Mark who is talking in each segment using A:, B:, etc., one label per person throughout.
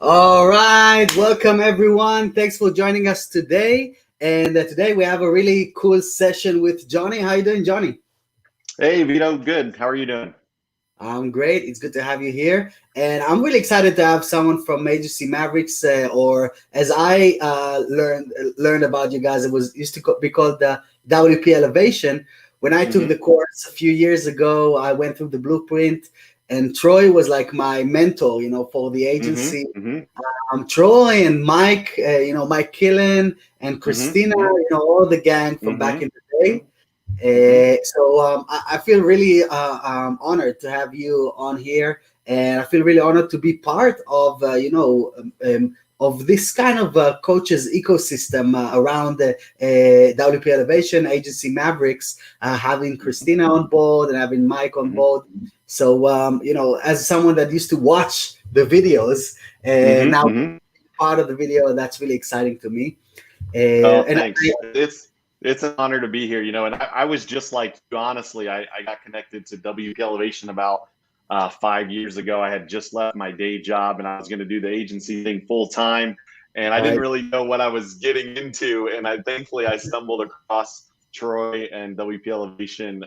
A: All right, welcome everyone. Thanks for joining us today. And today we have a really cool session with Johnny. How you doing, Johnny?
B: Hey, Vito, good. How are you doing?
A: I'm great. It's good to have you here, and I'm really excited to have someone from Agency Mavericks, or as I learned about you guys, it was used to be called the WP Elevation. When I took the
B: hmm
A: course a few years ago, I went through the blueprint, and Troy was like my mentor, for the
B: hmm
A: agency.
B: hmm
A: Troy and Mike, Mike Killen and
B: hmm
A: Christina,
B: hmm
A: all the gang from back
B: hmm
A: in the day.
B: hmm
A: I feel really honored to have you on here, and I feel really honored to be part of of this kind of coaches ecosystem around the WP Elevation Agency Mavericks, having Christina on board and having Mike on
B: hmm
A: board. So as someone that used to watch the videos, and
B: hmm
A: now
B: hmm
A: part of the video, that's really exciting to me.
B: Oh,
A: And
B: thanks. It's an honor to be here, and I was just like you, honestly. I got connected to WP Elevation about 5 years ago. I had just left my day job and I was going to do the agency thing full time, and I didn't
A: right.
B: really know what I was getting into. And thankfully I stumbled across Troy and WP Elevation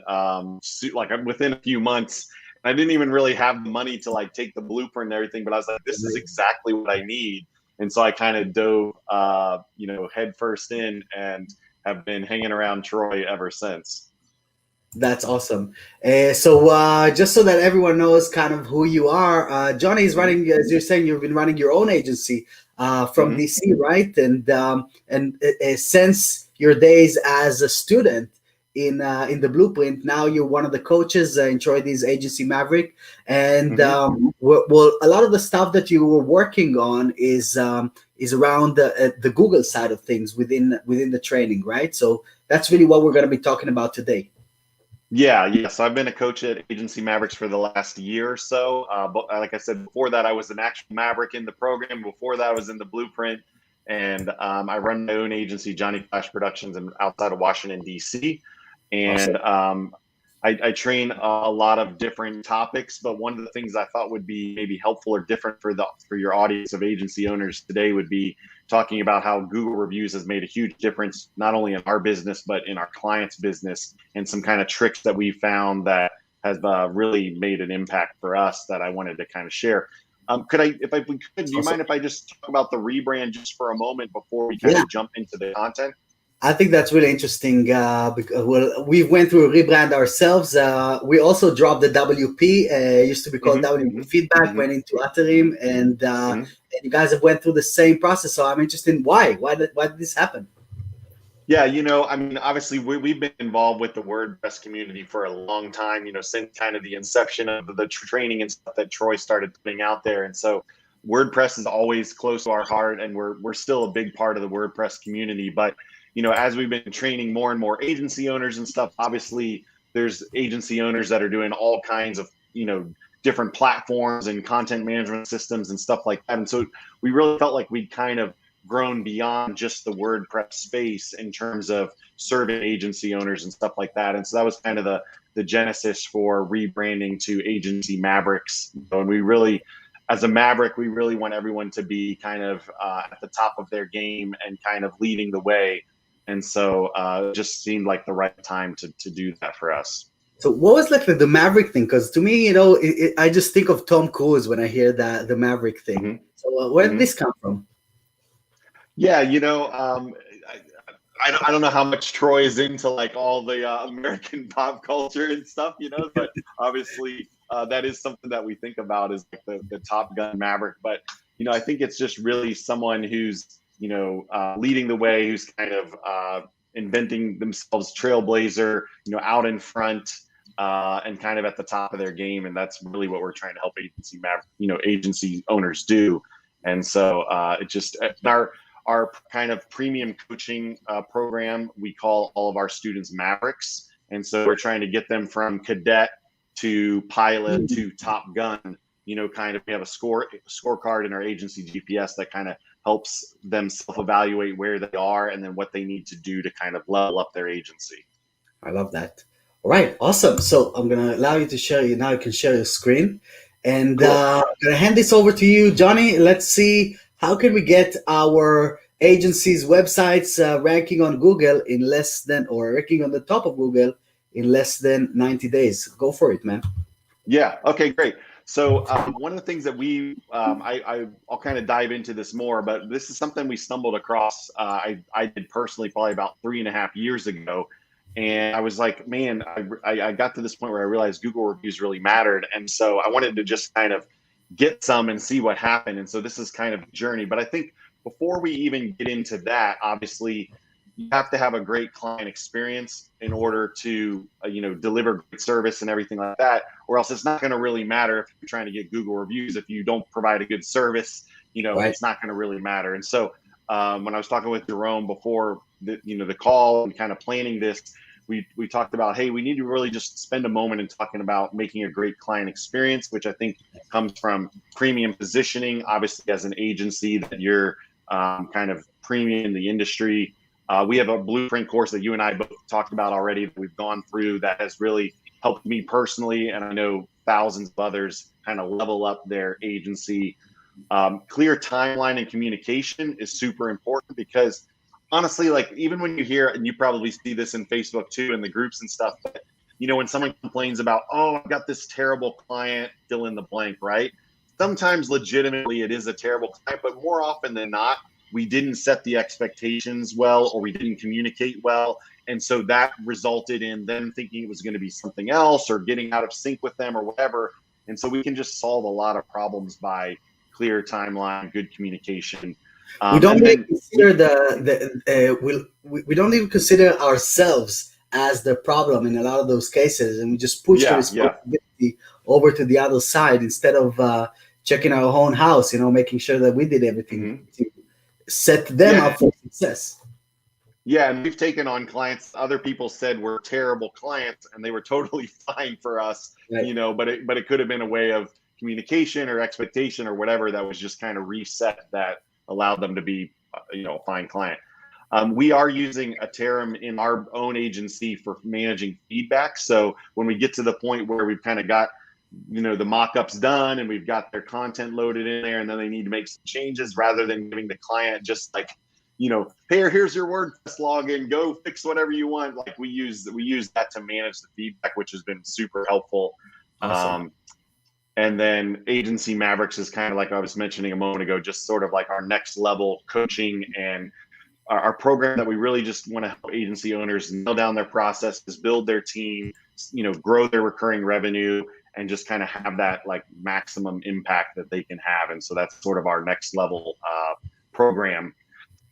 B: like within a few months. I didn't even really have the money to like take the blueprint and everything, but I was like, this is exactly what I need. And so I kind of dove, head first in and have been hanging around Troy ever since.
A: That's awesome. Just so that everyone knows kind of who you are, Johnny is
B: hmm
A: running, as you're saying, you've been running your own agency from
B: hmm
A: DC, right? And since your days as a student in the Blueprint, now you're one of the coaches in Troy's Agency Maverick. And
B: hmm
A: well, a lot of the stuff that you were working on is around the Google side of things within the training, right? So that's really what we're going to be talking about today.
B: Yeah, yes. I've been a coach at Agency Mavericks for the last year or so. But like I said, before that, I was an actual Maverick in the program. Before that, I was in the Blueprint. And I run my own agency, Johnny Flash Productions, outside of Washington, D.C. And
A: Awesome.
B: I train a lot of different topics, but one of the things I thought would be maybe helpful or different for your audience of agency owners today would be talking about how Google reviews has made a huge difference, not only in our business, but in our clients' business, and some kind of tricks that we found that has really made an impact for us that I wanted to kind of share. Do you
A: Awesome.
B: mind if I just talk about the rebrand just for a moment before we kind
A: Yeah,
B: of jump into the content?
A: I think that's really interesting because well, we went through a rebrand ourselves. We also dropped the WP. Used to be called
B: hmm
A: WP
B: hmm
A: Feedback,
B: hmm
A: went into Aterim, and you guys have went through the same process. So I'm interested in why. Why did this happen?
B: Yeah, I mean, obviously we've been involved with the WordPress community for a long time, since kind of the inception of the training and stuff that Troy started putting out there. And so WordPress is always close to our heart, and we're still a big part of the WordPress community. But, as we've been training more and more agency owners and stuff, obviously there's agency owners that are doing all kinds of, different platforms and content management systems and stuff like that. And so we really felt like we'd kind of grown beyond just the WordPress space in terms of serving agency owners and stuff like that. And so that was kind of the genesis for rebranding to Agency Mavericks. And we really, as a Maverick, we really want everyone to be kind of at the top of their game and kind of leading the way. And so it just seemed like the right time to do that for us.
A: So what was like the Maverick thing? Because to me, I just think of Tom Cruise when I hear that the Maverick thing.
B: hmm
A: So where did
B: hmm
A: this come from?
B: Yeah, I don't know how much Troy is into like all the American pop culture and stuff, but obviously that is something that we think about as like the Top Gun Maverick. But, I think it's just really someone who's, leading the way, who's kind of inventing themselves, trailblazer, out in front and kind of at the top of their game. And that's really what we're trying to help agency owners do. And so it just, our kind of premium coaching program, we call all of our students Mavericks. And so we're trying to get them from cadet to pilot to Top Gun. Kind of we have a scorecard in our agency GPS that kind of helps them self-evaluate where they are and then what they need to do to kind of level up their agency.
A: I love that. All right, awesome. So I'm gonna allow you to share. You now you can share your screen, And
B: Cool.
A: I'm gonna hand this over to you, Johnny. Let's see how can we get our agency's websites ranking on Google in less than, or ranking on the top of Google in less than 90 days. Go for it, man.
B: Yeah. Okay. Great. So one of the things that I'll kind of dive into this more, but this is something we stumbled across. I did personally probably about 3.5 years ago, and I was like, man, I got to this point where I realized Google reviews really mattered, and so I wanted to just kind of get some and see what happened. And so this is kind of a journey. But I think before we even get into that, obviously you have to have a great client experience in order to deliver great service and everything like that, or else it's not going to really matter if you're trying to get Google reviews. If you don't provide a good service,
A: Right.
B: it's not going to really matter. And so when I was talking with Jerome before the call and kind of planning this, we talked about, hey, we need to really just spend a moment in talking about making a great client experience, which I think comes from premium positioning. Obviously, as an agency, that you're kind of premium in the industry. We have a blueprint course that you and I both talked about already that we've gone through that has really helped me personally, and I know thousands of others kind of level up their agency. Clear timeline and communication is super important because honestly, like even when you hear, and you probably see this in Facebook too, in the groups and stuff, but when someone complains about, oh, I've got this terrible client, fill in the blank, right? Sometimes legitimately it is a terrible client, but more often than not, we didn't set the expectations well, or we didn't communicate well. And so that resulted in them thinking it was going to be something else, or getting out of sync with them, or whatever. And so we can just solve a lot of problems by clear timeline, good communication.
A: We don't
B: And
A: even
B: then
A: consider we don't even consider ourselves as the problem in a lot of those cases, and we just push the
B: yeah.
A: responsibility over to the other side instead of checking our own house. Making sure that we did everything
B: Mm-hmm.
A: to set them
B: Yeah.
A: up for success.
B: Yeah, and we've taken on clients other people said were terrible clients, and they were totally fine for us,
A: Right.
B: but it could have been a way of communication or expectation or whatever that was just kind of reset that allowed them to be a fine client. We are using a Term in our own agency for managing feedback. So when we get to the point where we've kind of got the mock-ups done and we've got their content loaded in there, and then they need to make some changes, rather than giving the client just like, hey, here's your WordPress login, go fix whatever you want. Like we use that to manage the feedback, which has been super helpful.
A: Awesome.
B: And then Agency Mavericks is kind of like I was mentioning a moment ago, just sort of like our next level coaching and our program that we really just want to help agency owners nail down their processes, build their team, grow their recurring revenue, and just kind of have that like maximum impact that they can have. And so that's sort of our next level program.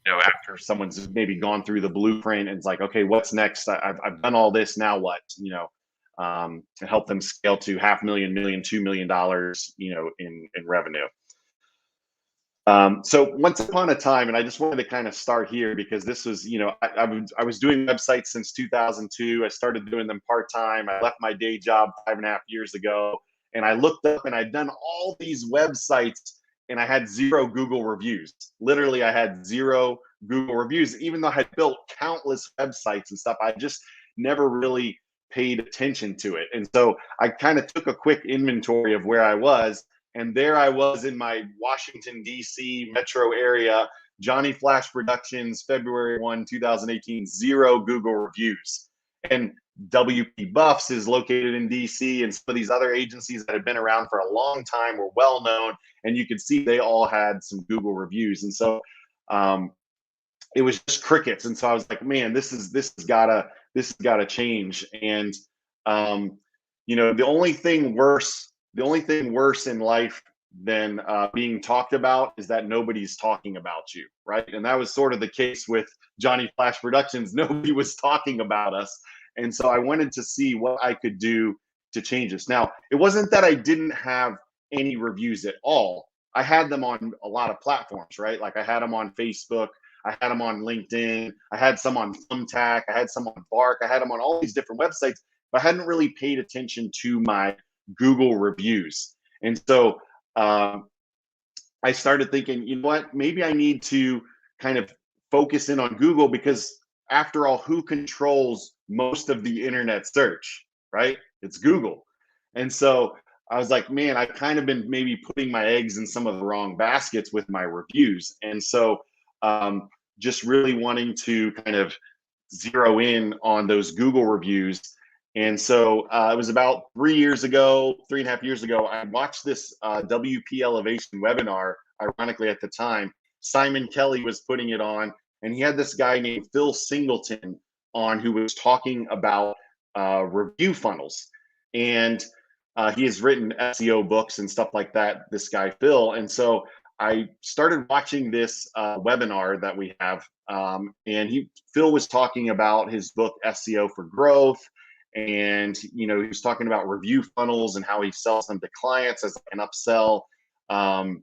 B: After someone's maybe gone through the blueprint and it's like, okay, what's next? I've done all this. Now what? To help them scale to $500,000, million, $2 million, in revenue. So once upon a time, and I just wanted to kind of start here because this was, I was doing websites since 2002. I started doing them part-time. I left my day job 5.5 years ago, and I looked up and I'd done all these websites and I had 0 Google reviews. Literally, I had 0 Google reviews, even though I had built countless websites and stuff. I just never really paid attention to it. And so I kind of took a quick inventory of where I was. And there I was in my Washington, D.C. metro area, Johnny Flash Productions, February 1, 2018, 0 Google reviews. And WP Buffs is located in D.C., and some of these other agencies that have been around for a long time were well known. And you could see they all had some Google reviews. And so it was just crickets. And so I was like, man, this has gotta change. And the only thing worse in life than being talked about is that nobody's talking about you, right? And that was sort of the case with Johnny Flash Productions. Nobody was talking about us, and so I wanted to see what I could do to change this. Now, it wasn't that I didn't have any reviews at all. I had them on a lot of platforms, right? Like I had them on Facebook, I had them on LinkedIn, I had some on Thumbtack, I had some on Bark, I had them on all these different websites, but I hadn't really paid attention to my Google reviews. And so I started thinking, you know what, maybe I need to kind of focus in on Google, because after all, who controls most of the internet search, right? It's Google. And so I was like, man, I've kind of been maybe putting my eggs in some of the wrong baskets with my reviews. And so just really wanting to kind of zero in on those Google reviews. And so it was about 3 years ago, 3.5 years ago, I watched this WP Elevation webinar, ironically at the time. Simon Kelly was putting it on, and he had this guy named Phil Singleton on who was talking about review funnels. And he has written SEO books and stuff like that, this guy, Phil. And so I started watching this webinar that we have, and Phil was talking about his book SEO for Growth, and he was talking about review funnels and how he sells them to clients as an upsell, and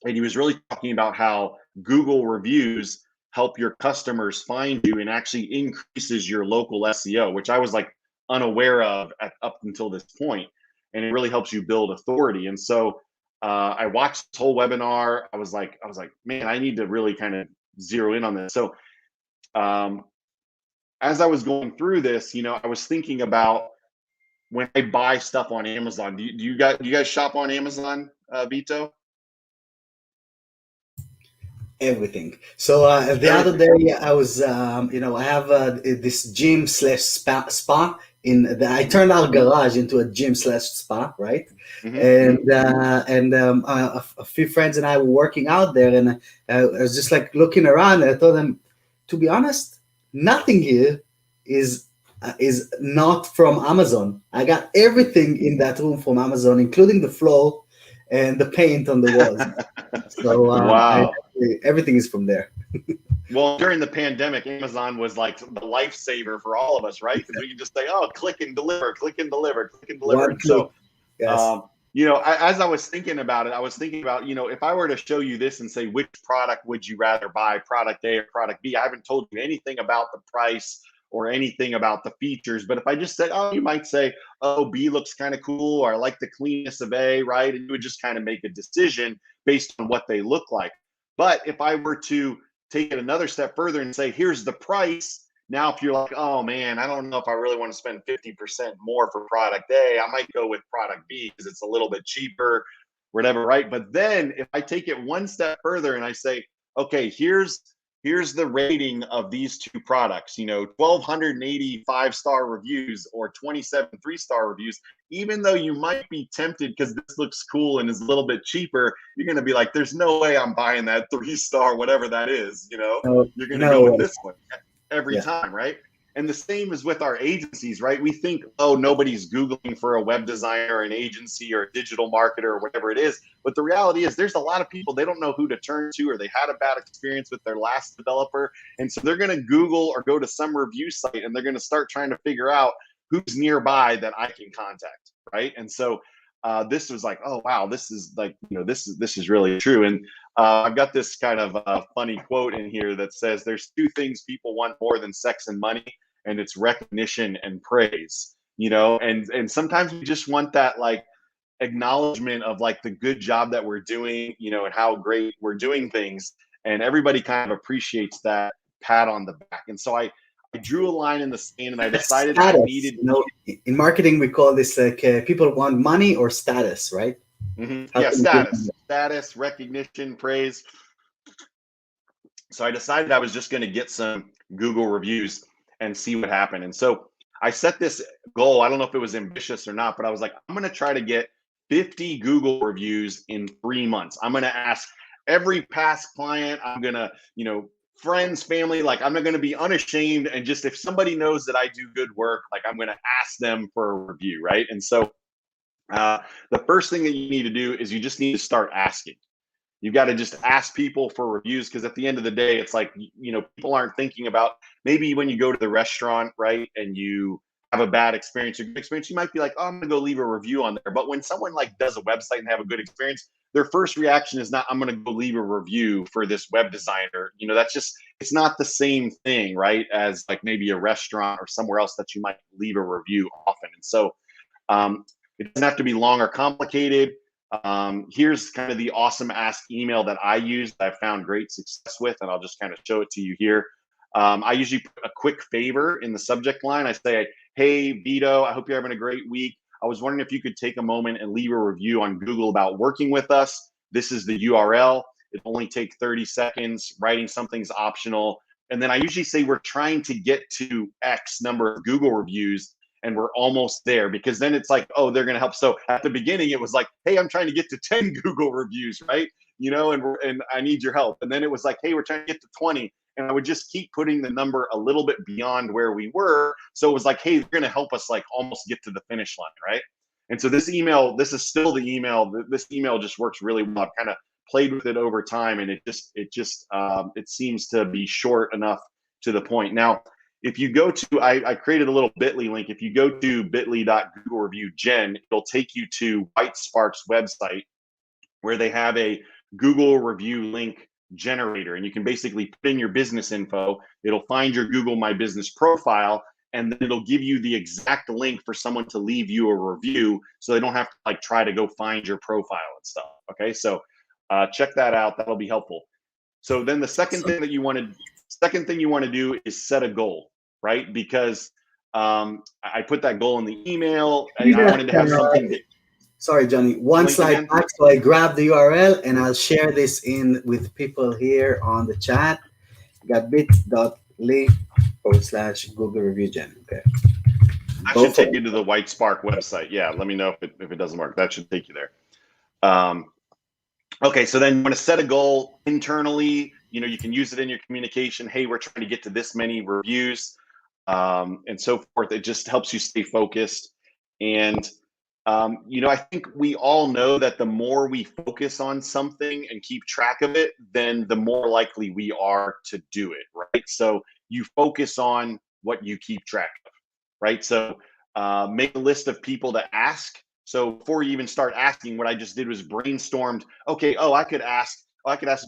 B: he was really talking about how Google reviews help your customers find you and actually increases your local SEO, which I was like unaware of up until this point, and it really helps you build authority. And so I watched this whole webinar. I was like, man, I need to really kind of zero in on this. So as I was going through this, I was thinking about when I buy stuff on Amazon. Do you guys shop on Amazon, Vito?
A: Everything. So the other day I was, I have this gym slash spa I turned our garage into a gym slash spa, right?
B: Mm-hmm.
A: And a few friends and I were working out there, and I was just like looking around, and I told them, to be honest, nothing here is not from Amazon. I got everything in that room from Amazon, including the floor and the paint on the walls. So
B: Wow.
A: everything is from there.
B: Well, during the pandemic, Amazon was like the lifesaver for all of us, right? Because we could just say, "Oh, click and deliver, click and deliver, click and deliver."
A: One
B: And
A: click.
B: so,
A: Yes.
B: as I was thinking about it, I was thinking about, if I were to show you this and say, which product would you rather buy, product A or product B? I haven't told you anything about the price or anything about the features. But if I just said, oh, you might say, oh, B looks kind of cool, or I like the cleanness of A, right? And you would just kind of make a decision based on what they look like. But if I were to take it another step further and say, here's the price. Now, if you're like, oh man, I don't know if I really want to spend 50% more for product A, I might go with product B because it's a little bit cheaper, whatever, right? But then if I take it one step further and I say, okay, here's the rating of these two products, 1,285 star reviews or 27 3-star reviews, even though you might be tempted because this looks cool and is a little bit cheaper, you're going to be like, there's no way I'm buying that 3-star, whatever that is,
A: No,
B: you're going to go with
A: no.
B: this one every
A: Yeah.
B: time, right? And the same is with our agencies, right? We think, oh, nobody's Googling for a web designer, an agency, or a digital marketer, or whatever it is. But the reality is, there's a lot of people, they don't know who to turn to, or they had a bad experience with their last developer. And so they're going to Google or go to some review site, and they're going to start trying to figure out who's nearby that I can contact, right? And so this was like, oh wow, this is like, this is really true. And I've got this kind of funny quote in here that says, there's two things people want more than sex and money, and it's recognition and praise. And sometimes we just want that, like, acknowledgement of like the good job that we're doing, and how great we're doing things, and everybody kind of appreciates that pat on the back. And so I drew a line in the sand, and I decided I
A: Status.
B: needed.
A: In marketing, we call this like people want money or status, right? How
B: Yeah,
A: can we give them
B: status, recognition, praise. So I decided I was just going to get some Google reviews and see what happened. And so I set this goal. I don't know if it was ambitious or not, but I was like, I'm going to try to get 50 Google reviews in 3 months. I'm going to ask every past client. I'm going to, friends, family, like, I'm not going to be unashamed. And just, if somebody knows that I do good work, like, I'm going to ask them for a review. Right. And so the first thing that you need to do is you just need to start asking. You got to just ask people for reviews, because at the end of the day, it's like, people aren't thinking about, maybe when you go to the restaurant, right, and you have a bad experience or good experience, you might be like, oh, I'm gonna go leave a review on there. But when someone like does a website and have a good experience, their first reaction is not, I'm gonna go leave a review for this web designer. That's just, it's not the same thing, right, as like maybe a restaurant or somewhere else that you might leave a review often. And so it doesn't have to be long or complicated. Here's kind of the awesome ask email that I use, that I've found great success with, and I'll just kind of show it to you here. I usually put a quick favor in the subject line. I say, hey, Vito, I hope you're having a great week. I was wondering if you could take a moment and leave a review on Google about working with us. This is the URL. It only takes 30 seconds. Writing something's optional. And then I usually say we're trying to get to X number of Google reviews, and we're almost there, because then it's like, oh, they're going to help. So at the beginning, it was like, hey, I'm trying to get to 10 Google reviews, right? You know, and I need your help. And then it was like, hey, we're trying to get to 20. And I would just keep putting the number a little bit beyond where we were. So it was like, hey, they're going to help us like almost get to the finish line, right? And so this email, this is still the email. This email just works really well. I've kind of played with it over time, and it seems to be short enough to the point. Now, if you go to, I created a little bit.ly link. If you go to bit.ly.google review gen, it'll take you to White Spark's website, where they have a Google review link generator, and you can basically put in your business info. It'll find your Google My Business profile, and then it'll give you the exact link for someone to leave you a review, so they don't have to like try to go find your profile and stuff. Okay, so check that out. That'll be helpful. So then the second thing you want to do is set a goal, right? Because I put that goal in the email. I wanted to have something that,
A: sorry, Johnny, one slide back. So I grab the URL and I'll share this in with people here on the chat. Got bit.ly/Google Review Gen. Okay.
B: That should take you to the White Spark website. Yeah, let me know if it doesn't work. That should take you there. Okay, so then you want to set a goal internally. You know, you can use it in your communication. Hey, we're trying to get to this many reviews, and so forth. It just helps you stay focused. And you know, I think we all know that the more we focus on something and keep track of it, then the more likely we are to do it, right? So you focus on what you keep track of, right? So make a list of people to ask. So before you even start asking, what I just did was brainstormed. Okay, I could ask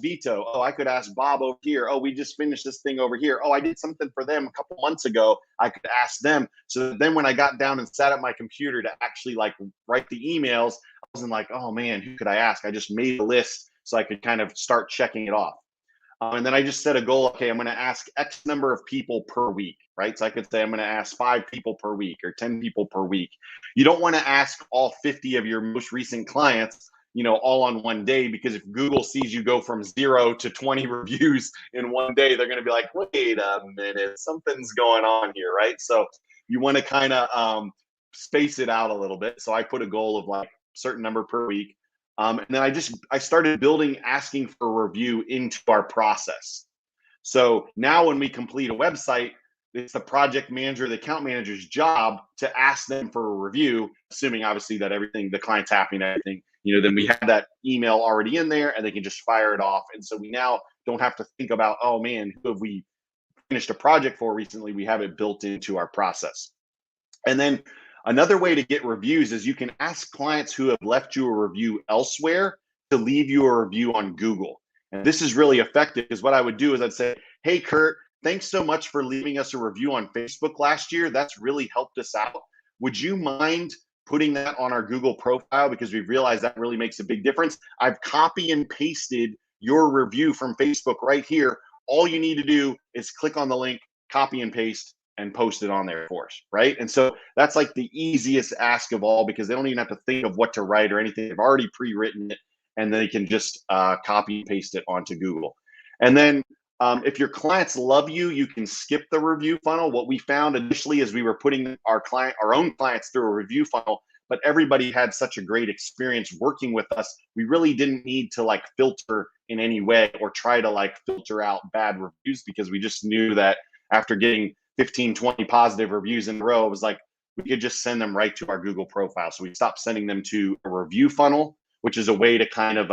B: Vito. Oh, I could ask Bob over here. Oh, we just finished this thing over here. Oh, I did something for them a couple months ago. I could ask them. So then when I got down and sat at my computer to actually like write the emails, I wasn't like, oh man, who could I ask? I just made a list so I could kind of start checking it off. And then I just set a goal. Okay, I'm going to ask X number of people per week, right? So I could say I'm going to ask 5 people per week or 10 people per week. You don't want to ask all 50 of your most recent clients, you know, all on one day, because if Google sees you go from 0 to 20 reviews in one day, they're going to be like, wait a minute, something's going on here, right? So you want to kind of space it out a little bit. So I put a goal of like a certain number per week. And then I started building asking for a review into our process. So now when we complete a website, it's the project manager, the account manager's job to ask them for a review, assuming obviously that everything, the client's happy and everything, you know, then we have that email already in there and they can just fire it off. And so we now don't have to think about, oh man, who have we finished a project for recently? We have it built into our process. And then another way to get reviews is you can ask clients who have left you a review elsewhere to leave you a review on Google. And this is really effective, because what I would do is I'd say, hey, Kurt, thanks so much for leaving us a review on Facebook last year. That's really helped us out. Would you mind putting that on our Google profile? Because we've realized that really makes a big difference. I've copy and pasted your review from Facebook right here. All you need to do is click on the link, copy and paste, and post it on there for us, right? And so that's like the easiest ask of all, because they don't even have to think of what to write or anything. They've already pre-written it, and they can just copy and paste it onto Google. And then if your clients love you, you can skip the review funnel. What we found initially is we were putting our own clients through a review funnel, but everybody had such a great experience working with us. We really didn't need to like filter in any way or try to like filter out bad reviews, because we just knew that after getting 15, 20 positive reviews in a row, it was like we could just send them right to our Google profile. So we stopped sending them to a review funnel, which is a way to kind of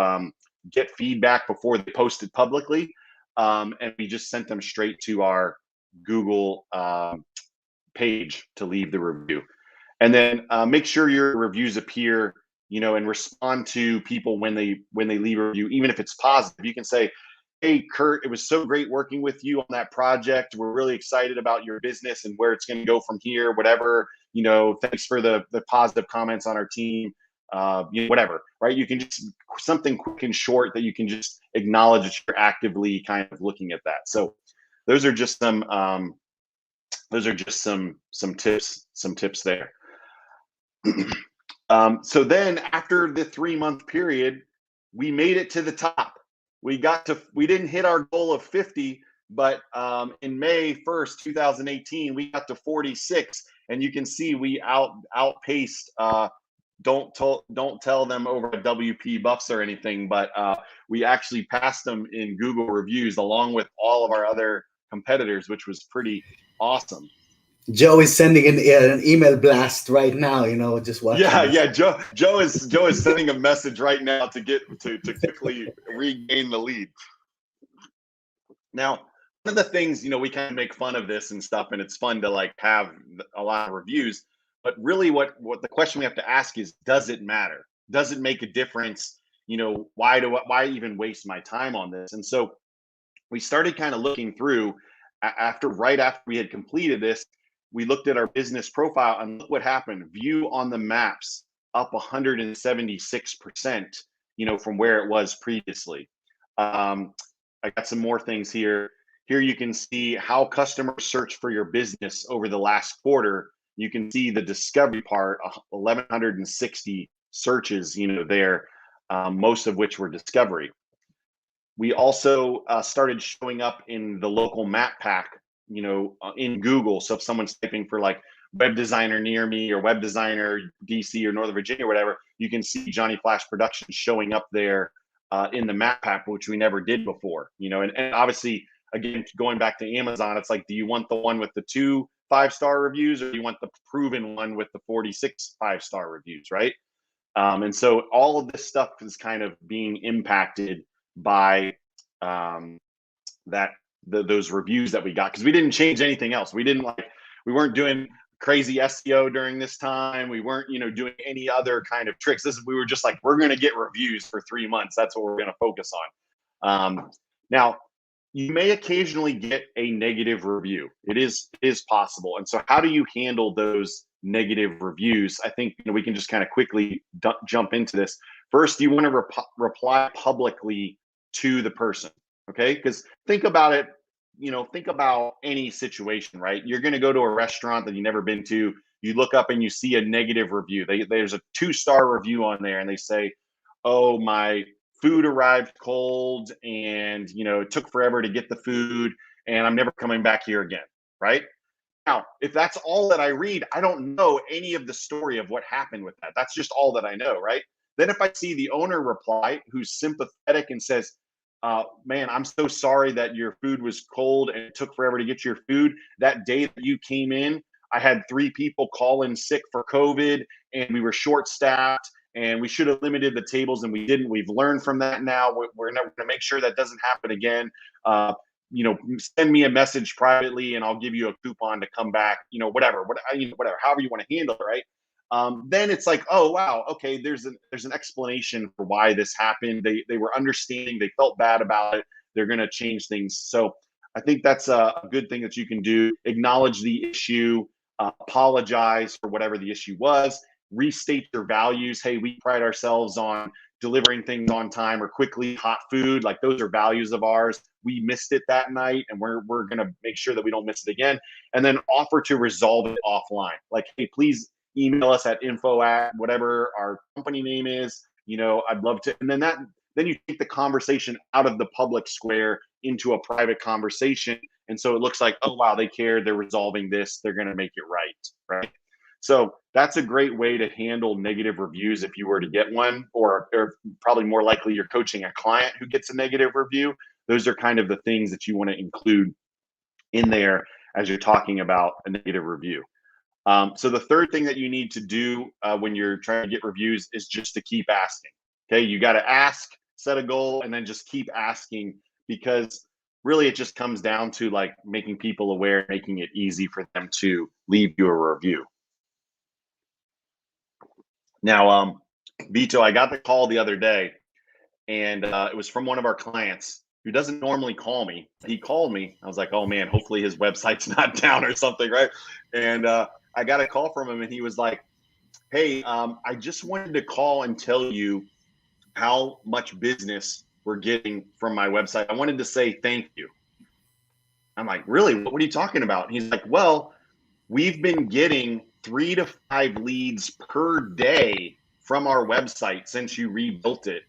B: get feedback before they post it publicly. And we just sent them straight to our Google page to leave the review. And then make sure your reviews appear, you know, and respond to people when they leave a review, even if it's positive. You can say, hey, Kurt, it was so great working with you on that project. We're really excited about your business and where it's going to go from here, whatever, you know, thanks for the positive comments on our team, you know, whatever, right? You can just something quick and short that you can just acknowledge that you're actively kind of looking at that. So those are just some tips there. So then after the 3-month period, we made it to the top. We didn't hit our goal of 50, but in May 1st, 2018, we got to 46, and you can see we outpaced don't tell them over at WP Buffs or anything, but we actually passed them in Google reviews along with all of our other competitors, which was pretty awesome.
A: Joe is sending an email blast right now, just watching
B: Yeah,
A: this.
B: yeah. Joe is sending a message right now to get to quickly regain the lead. Now, one of the things, we kind of make fun of this and stuff, and it's fun to like have a lot of reviews. But really, what the question we have to ask is, does it matter? Does it make a difference? Why even waste my time on this? And so we started kind of looking through right after we had completed this. We looked at our business profile and look what happened. View on the maps up 176%, from where it was previously. I got some more things here. Here you can see how customers search for your business over the last quarter. You can see the discovery part, 1,160 searches, there, most of which were discovery. We also started showing up in the local map pack, in Google. So if someone's typing for like web designer near me or web designer DC or Northern Virginia or whatever, you can see Johnny Flash Productions showing up there in the map pack, which we never did before, and obviously, again, going back to Amazon, it's like, do you want the one with the 2 5-star reviews, or do you want the proven one with the 46 5-star reviews, right? And so all of this stuff is kind of being impacted by those reviews that we got, because we didn't change anything else. We weren't doing crazy SEO during this time. We weren't, doing any other kind of tricks. We were just like, we're going to get reviews for 3 months. That's what we're going to focus on. Now, you may occasionally get a negative review. It is possible. And so how do you handle those negative reviews? I think we can just kind of quickly jump into this. First, you want to reply publicly to the person, okay? Because think about it, think about any situation, right? You're going to go to a restaurant that you've never been to. You look up and you see a negative review. There's a 2-star review on there, and they say, oh, my food arrived cold, and it took forever to get the food, and I'm never coming back here again, right? Now, if that's all that I read, I don't know any of the story of what happened with that. That's just all that I know, right? Then if I see the owner reply who's sympathetic and says, man, I'm so sorry that your food was cold and it took forever to get your food. That day that you came in, I had 3 people call in sick for COVID, and we were short staffed, and we should have limited the tables, and we didn't. We've learned from that now. We're going to make sure that doesn't happen again. Send me a message privately, and I'll give you a coupon to come back. Whatever, however you want to handle it, right? Then it's like, oh wow, okay. There's an explanation for why this happened. They were understanding. They felt bad about it. They're going to change things. So I think that's a good thing that you can do. Acknowledge the issue. Apologize for whatever the issue was. Restate your values. Hey, we pride ourselves on delivering things on time or quickly, hot food. Like, those are values of ours. We missed it that night, and we're going to make sure that we don't miss it again. And then offer to resolve it offline. Like, hey, please email us at info@whatever our company name is. I'd love to. And then you take the conversation out of the public square into a private conversation. And so it looks like, oh, wow, they care. They're resolving this. They're going to make it right. So that's a great way to handle negative reviews if you were to get one, or probably more likely you're coaching a client who gets a negative review. Those are kind of the things that you want to include in there as you're talking about a negative review. So the third thing that you need to do when you're trying to get reviews is just to keep asking. Okay, you got to ask, set a goal, and then just keep asking, because really it just comes down to like making people aware, making it easy for them to leave you a review. Now, Vito, I got the call the other day, and it was from one of our clients who doesn't normally call me. He called me. I was like, oh man, hopefully his website's not down or something, right? And I got a call from him, and he was like, hey, I just wanted to call and tell you how much business we're getting from my website. I wanted to say thank you. I'm like, really? What are you talking about? And he's like, well, we've been getting 3 to 5 leads per day from our website since you rebuilt it.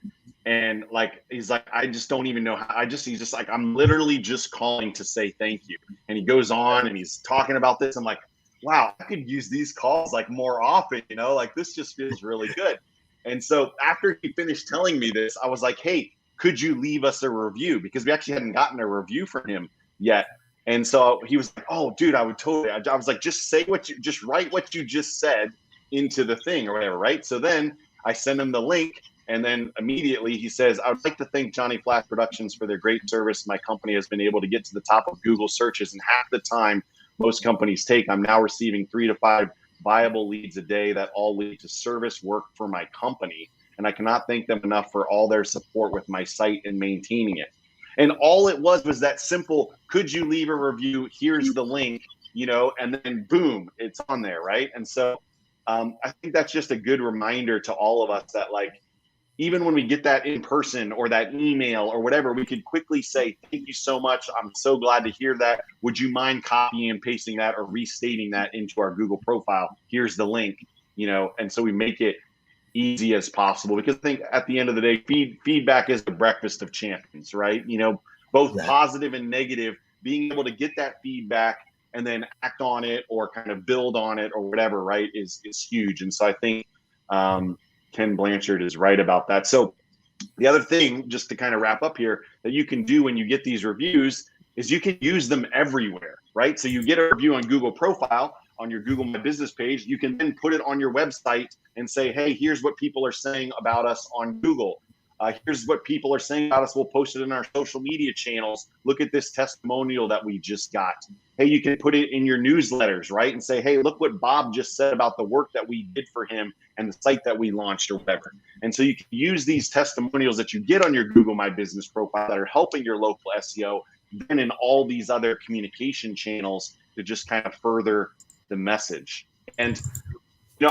B: And like, he's like, I just don't even know how. He's just like, I'm literally just calling to say thank you. And he goes on and he's talking about this. I'm like, wow, I could use these calls like more often, like this just feels really good. And so after he finished telling me this, I was like, hey, could you leave us a review? Because we actually hadn't gotten a review from him yet. And so he was like, oh, dude, I would totally. I was like, just write what you just said into the thing or whatever, right? So then I send him the link. And then immediately he says, I would like to thank Johnny Flash Productions for their great service. My company has been able to get to the top of Google searches in half the time most companies take. I'm now receiving 3 to 5 viable leads a day that all lead to service work for my company. And I cannot thank them enough for all their support with my site and maintaining it. And all it was that simple, could you leave a review? Here's the link, and then boom, it's on there, right? And so I think that's just a good reminder to all of us that, like, even when we get that in person or that email or whatever, we could quickly say, thank you so much. I'm so glad to hear that. Would you mind copying and pasting that or restating that into our Google profile? Here's the link, and so we make it easy as possible, because I think at the end of the day, feedback is the breakfast of champions, right? Both positive and negative, being able to get that feedback and then act on it or kind of build on it or whatever, right, is huge. And so I think Ken Blanchard is right about that. So the other thing, just to kind of wrap up here, that you can do when you get these reviews is you can use them everywhere, right? So you get a review on Google profile, on your Google My Business page, you can then put it on your website and say, hey, here's what people are saying about us on Google. Here's what people are saying about us. We'll post it in our social media channels. Look at this testimonial that we just got. Hey, you can put it in your newsletters, right? And say, hey, look what Bob just said about the work that we did for him and the site that we launched or whatever. And so you can use these testimonials that you get on your Google My Business profile that are helping your local SEO, then in all these other communication channels to just kind of further the message. And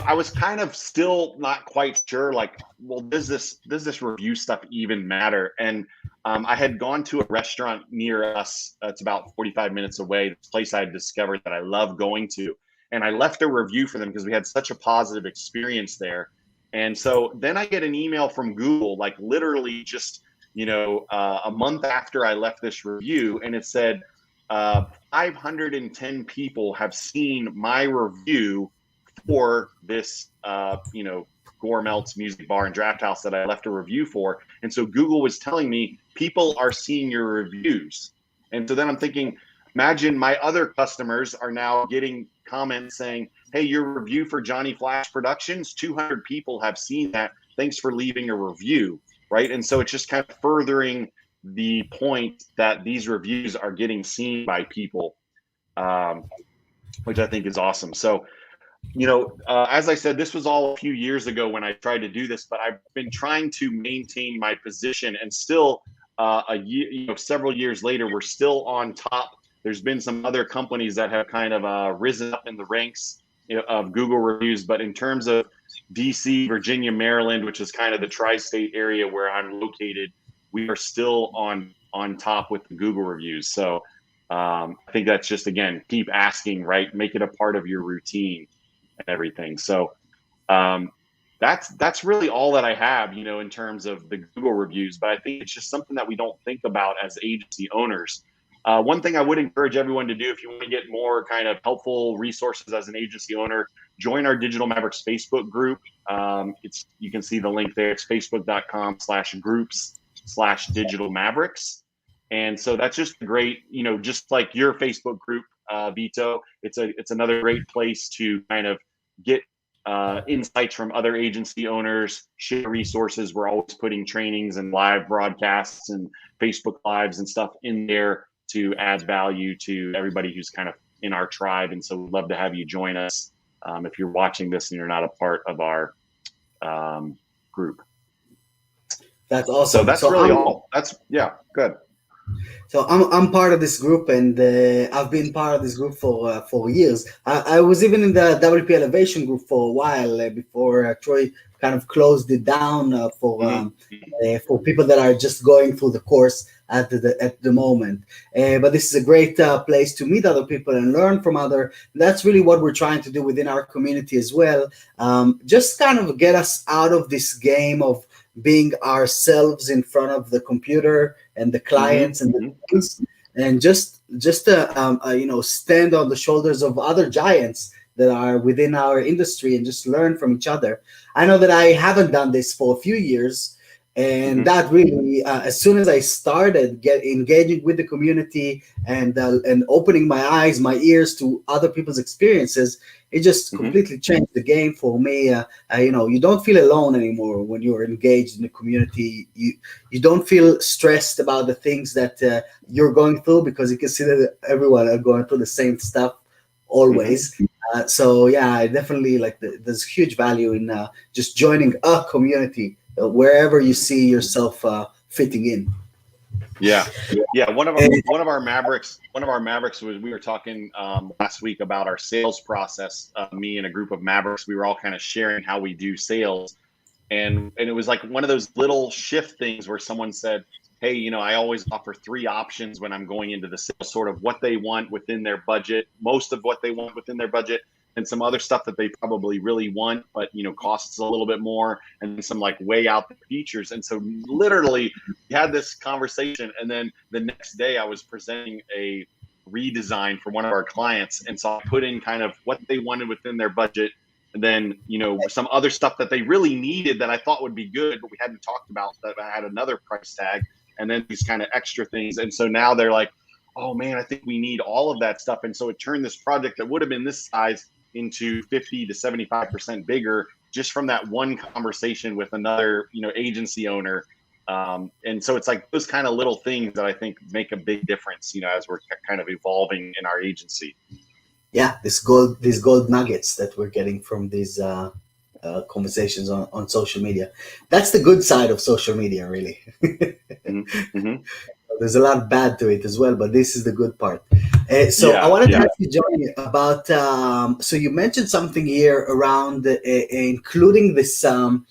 B: I was kind of still not quite sure, like, well, does this review stuff even matter? And I had gone to a restaurant near us. It's about 45 minutes away. This place I had discovered that I love going to. And I left a review for them because we had such a positive experience there. And so then I get an email from Google, like literally just, a month after I left this review. And it said, 510 people have seen my review for this, Gore-Melt's Music Bar and Draft House that I left a review for. And so Google was telling me people are seeing your reviews. And so then I'm thinking, imagine my other customers are now getting comments saying, hey, your review for Johnny Flash Productions, 200 people have seen that. Thanks for leaving a review, right? And so it's just kind of furthering the point that these reviews are getting seen by people, which I think is awesome. So, as I said, this was all a few years ago when I tried to do this, but I've been trying to maintain my position, and still several years later, we're still on top. There's been some other companies that have kind of risen up in the ranks of Google reviews, but in terms of DC, Virginia, Maryland, which is kind of the tri-state area where I'm located, we are still on top with the Google reviews. So I think that's just, again, keep asking, right? Make it a part of your routine and everything. So that's really all that I have, in terms of the Google reviews. But I think it's just something that we don't think about as agency owners. One thing I would encourage everyone to do, if you want to get more kind of helpful resources as an agency owner, join our Digital Mavericks Facebook group. You can see the link there. It's facebook.com/groups/Digital Mavericks. And so that's just great, just like your Facebook group, Vito, it's another great place to kind of get insights from other agency owners, share resources. We're always putting trainings and live broadcasts and Facebook Lives and stuff in there to add value to everybody who's kind of in our tribe. And so we'd love to have you join us if you're watching this and you're not a part of our group.
A: That's awesome.
B: So that's really all. Good.
A: So I'm part of this group, and I've been part of this group for years. I was even in the WP Elevation group for a while before Troy kind of closed it down
B: Mm-hmm.
A: for people that are just going through the course at the moment. But this is a great place to meet other people and learn from other. That's really what we're trying to do within our community as well. Just kind of get us out of this game of being ourselves in front of the computer and the clients and the things, and just stand on the shoulders of other giants that are within our industry and just learn from each other. I know that I haven't done this for a few years, and that really, as soon as I started engaging with the community and opening my eyes, my ears to other people's experiences, it just completely changed the game for me. You don't feel alone anymore when you're engaged in the community. You don't feel stressed about the things that you're going through, because you can see that everyone are going through the same stuff always. So yeah, I definitely there's huge value in just joining a community wherever you see yourself fitting in.
B: Yeah. One of our Mavericks was, we were talking last week about our sales process. Me and a group of Mavericks, we were all kind of sharing how we do sales, and it was like one of those little shift things where someone said, hey, I always offer 3 options when I'm going into the sales, sort of what they want within their budget, most of what they want within their budget, and some other stuff that they probably really want, but costs a little bit more, and some like way out the features. And so literally we had this conversation, and then the next day I was presenting a redesign for one of our clients, and so I put in kind of what they wanted within their budget, and then some other stuff that they really needed that I thought would be good, but we hadn't talked about, that I had another price tag, and then these kind of extra things. And so now they're like, oh man, I think we need all of that stuff. And so it turned this project that would have been this size into 50 to 75% bigger, just from that one conversation with another, agency owner. And so it's like those kind of little things that I think make a big difference, as we're kind of evolving in our agency.
A: Yeah, these gold nuggets that we're getting from these conversations on social media. That's the good side of social media, really. There's a lot of bad to it as well, but this is the good part. I wanted to ask you, Johnny, about. So you mentioned something here around including this thing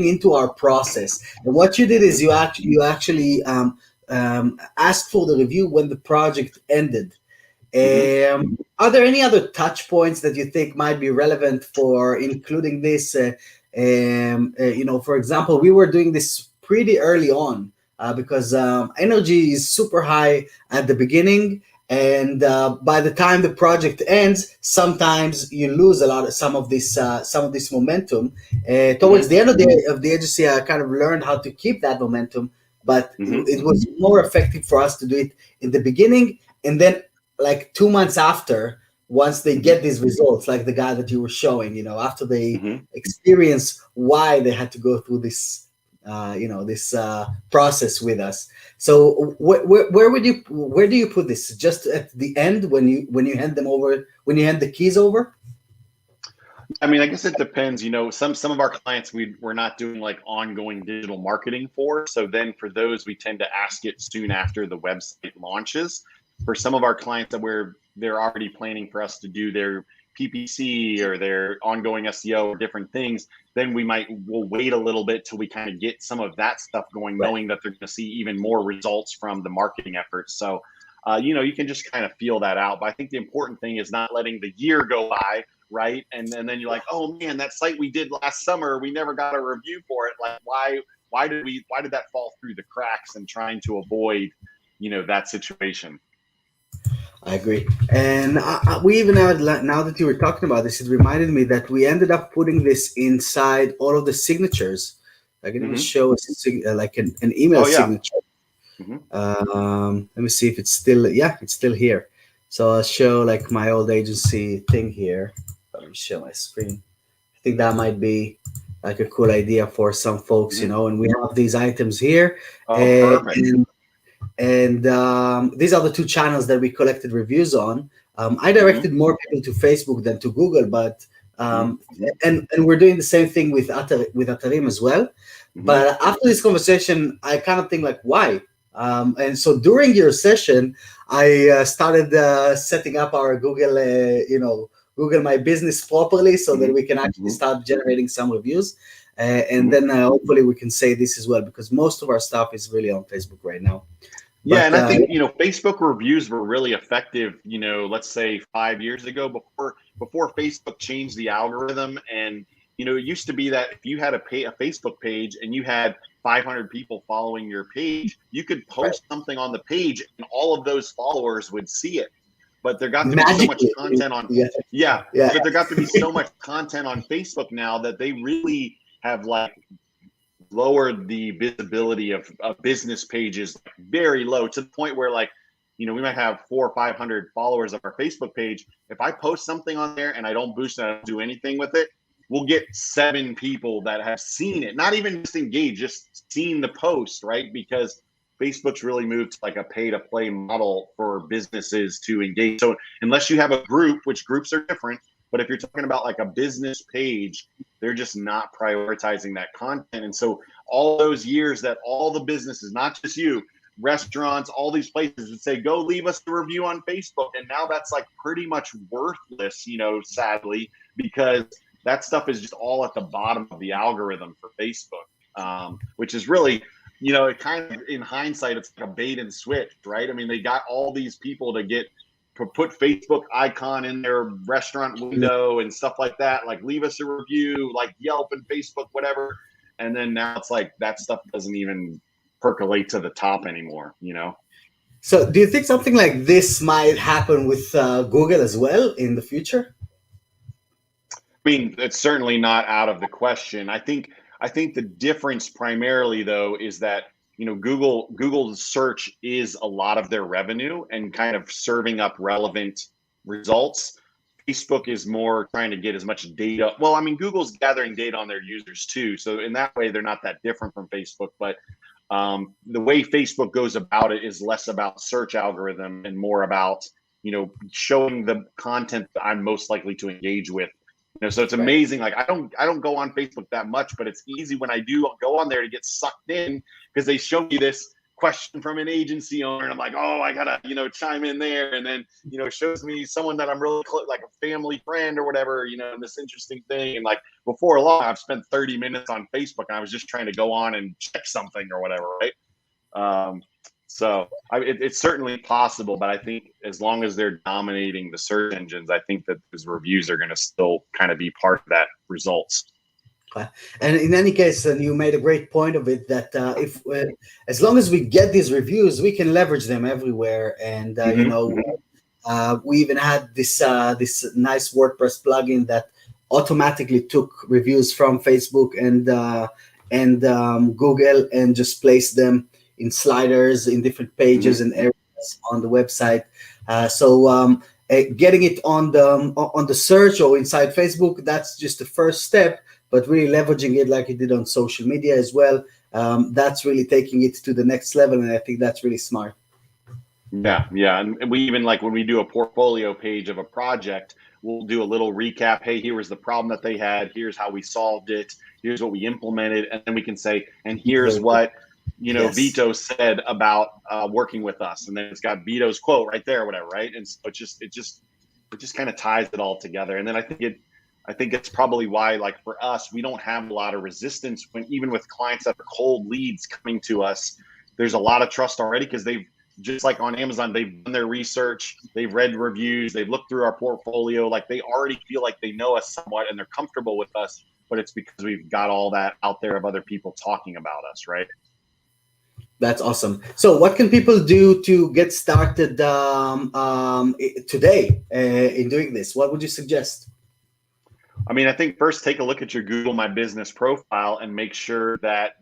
A: into our process. And what you did is you actually asked for the review when the project ended. Are there any other touch points that you think might be relevant for including this? For example, we were doing this pretty early on because energy is super high at the beginning, and by the time the project ends, sometimes you lose some of this momentum. Towards the end of the agency, I kind of learned how to keep that momentum, but it was more effective for us to do it in the beginning, and then like 2 months after, once they get these results, like the guy that you were showing, after they experience why they had to go through this, this process with us. So where do you put this? Just at the end when you hand the keys over?
B: I mean, I guess it depends. Some of our clients we're not doing like ongoing digital marketing for. So then for those, we tend to ask it soon after the website launches. For some of our clients that they're already planning for us to do their PPC or their ongoing SEO or different things, then we'll wait a little bit till we kind of get some of that stuff going, knowing that they're going to see even more results from the marketing efforts. So, you can just kind of feel that out. But I think the important thing is not letting the year go by, right? And then you're like, oh man, that site we did last summer, we never got a review for it. Like, why did that fall through the cracks, and trying to avoid, that situation.
A: I agree. And we even had, now that you were talking about this, it reminded me that we ended up putting this inside all of the signatures. I can even show like an email signature. Let me see if it's still here. So I'll show like my old agency thing here. Let me show my screen. I think that might be like a cool idea for some folks, and we have these items here.
B: Perfect.
A: And these are the 2 channels that we collected reviews on. I directed more people to Facebook than to Google, but and we're doing the same thing with Atarim as well. But after this conversation, I kind of think like, why? And so during your session, I started setting up our Google, Google My Business properly so that
B: Mhm.
A: we can actually
B: Mhm.
A: start generating some reviews. And then hopefully we can say this as well, because most of our stuff is really on Facebook right now.
B: Yeah,
A: But
B: and I think Facebook reviews were really effective. Let's say 5 years ago, before Facebook changed the algorithm, and it used to be that if you had a Facebook page and you had 500 people following your page, you could
A: right,
B: post something on the page, and all of those followers would see it. But there got to be so much
A: magically,
B: content on,
A: yeah,
B: yeah,
A: yeah,
B: but there got to be so much content on Facebook now that they really have like lowered the visibility of business pages very low, to the point where, like, we might have 400 or 500 followers of our Facebook page. If I post something on there and I don't boost it, I don't do anything with it, we'll get 7 people that have seen it, not even just engaged, just seen the post, right? Because Facebook's really moved to like a pay to play model for businesses to engage. So unless you have a group, which groups are different, but if you're talking about like a business page, they're just not prioritizing that content. And so all those years that all the businesses, not just you, restaurants, all these places would say, go leave us a review on Facebook. And now that's like pretty much worthless, sadly, because that stuff is just all at the bottom of the algorithm for Facebook, which is really, it kind of, in hindsight, it's like a bait and switch, right? I mean, they got all these people to put Facebook icon in their restaurant window and stuff like that, like leave us a review, like Yelp and Facebook, whatever. And then now it's like that stuff doesn't even percolate to the top anymore.
A: So do you think something like this might happen with Google as well in the future?
B: I mean, it's certainly not out of the question. I think the difference primarily though is that Google's search is a lot of their revenue and kind of serving up relevant results. Facebook is more trying to get as much data. Well, I mean, Google's gathering data on their users too, so in that way they're not that different from Facebook. But the way Facebook goes about it is less about search algorithm and more about showing the content that I'm most likely to engage with. So it's
A: Right.
B: amazing. Like I don't go on Facebook that much, but it's easy when I do go on there to get sucked in, because they show me this question from an agency owner, and I'm like, oh, I gotta chime in there, and then it shows me someone that I'm really close, like a family friend or whatever, and this interesting thing, and like before long, I've spent 30 minutes on Facebook, and I was just trying to go on and check something or whatever, right? So it's certainly possible, but I think as long as they're dominating the search engines, I think that those reviews are going to still kind of be part of that results.
A: And in any case, and you made a great point of it, that if as long as we get these reviews, we can leverage them everywhere. And we even had this nice WordPress plugin that automatically took reviews from Facebook and Google and just placed them in sliders in different pages and areas on the website. Getting it on the search or inside Facebook, that's just the first step. But really leveraging it like it did on social media as well, that's really taking it to the next level, and I think that's really smart.
B: Yeah, and we even, like, when we do a portfolio page of a project, we'll do a little recap. Hey, here was the problem that they had. Here's how we solved it. Here's what we implemented, and then we can say, and here's what
A: Yes.
B: Vito said about working with us, and then it's got Vito's quote right there, or whatever, right? And so it just kind of ties it all together. And then I think it's probably why, like, for us, we don't have a lot of resistance when, even with clients that are cold leads coming to us, there's a lot of trust already, because they've, just like on Amazon, they've done their research, they've read reviews, they've looked through our portfolio, like they already feel like they know us somewhat and they're comfortable with us, but it's because we've got all that out there of other people talking about us, right?
A: That's awesome. So what can people do to get started today in doing this? What would you suggest?
B: I mean, I think first take a look at your Google My Business profile and make sure that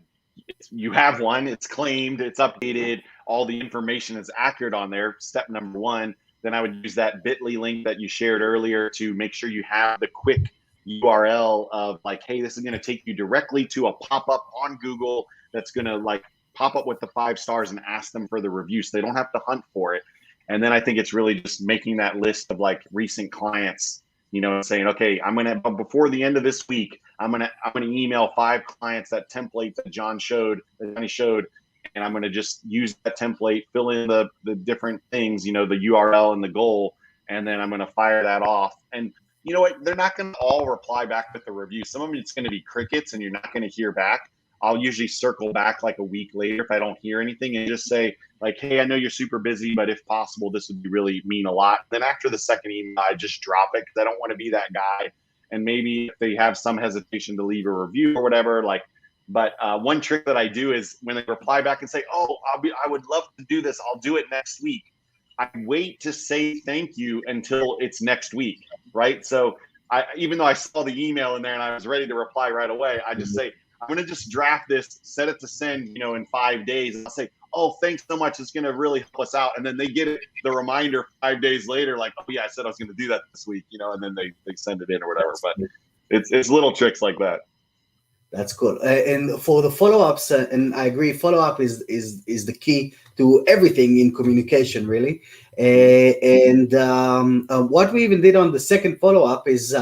B: you have one, it's claimed, it's updated, all the information is accurate on there. Step number one. Then I would use that bit.ly link that you shared earlier to make sure you have the quick URL of, like, hey, this is going to take you directly to a pop-up on Google that's going to, like, pop up with the 5 stars and ask them for the review, so they don't have to hunt for it. And then I think it's really just making that list of, like, recent clients, saying, okay, I'm going to, before the end of this week, I'm going to email 5 clients that template that Johnny showed, and I'm going to just use that template, fill in the different things, the URL and the goal, and then I'm going to fire that off. And you know what? They're not going to all reply back with the review. Some of them, it's going to be crickets and you're not going to hear back. I'll usually circle back like a week later if I don't hear anything and just say like, hey, I know you're super busy, but if possible, this would really mean a lot. Then after the second email, I just drop it because I don't want to be that guy. And maybe if they have some hesitation to leave a review or whatever, like, but one trick that I do is when they reply back and say, oh, I would love to do this. I'll do it next week. I wait to say thank you until it's next week, right? So even though I saw the email in there and I was ready to reply right away, I just say, I'm going to just draft this, set it to send, in 5 days. And I'll say, oh, thanks so much. It's going to really help us out. And then they get the reminder 5 days later, like, oh yeah, I said I was going to do that this week, and then they send it in or whatever. But it's little tricks like that.
A: That's good. And for the follow-ups, and I agree, follow-up is the key to everything in communication, really. What we even did on the second follow-up is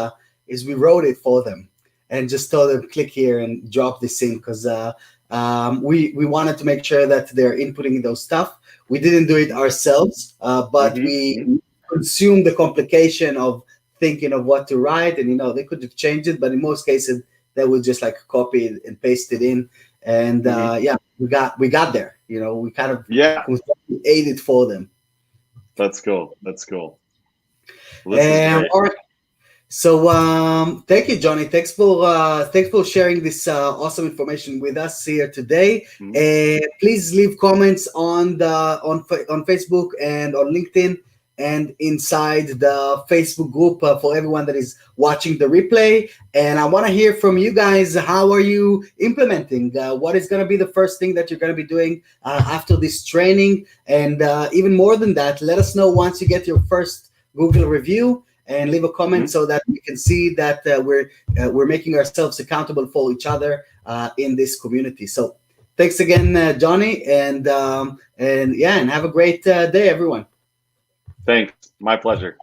A: we wrote it for them and just told them, click here and drop this in, because we wanted to make sure that they're inputting those stuff. We didn't do it ourselves, but we consumed the complication of thinking of what to write, and they could have changed it, but in most cases they would just like copy it and paste it in, and we got there. We kind of aided for them.
B: That's cool. All
A: right. So thank you, Johnny. Thanks for sharing this awesome information with us here today. Please leave comments on Facebook and on LinkedIn and inside the Facebook group for everyone that is watching the replay. And I want to hear from you guys. How are you implementing? What is going to be the first thing that you're going to be doing after this training? And even more than that, let us know once you get your first Google review, and leave a comment so that we can see that we're making ourselves accountable for each other in this community. So thanks again, Johnny, and have a great day, everyone.
B: Thanks. My pleasure.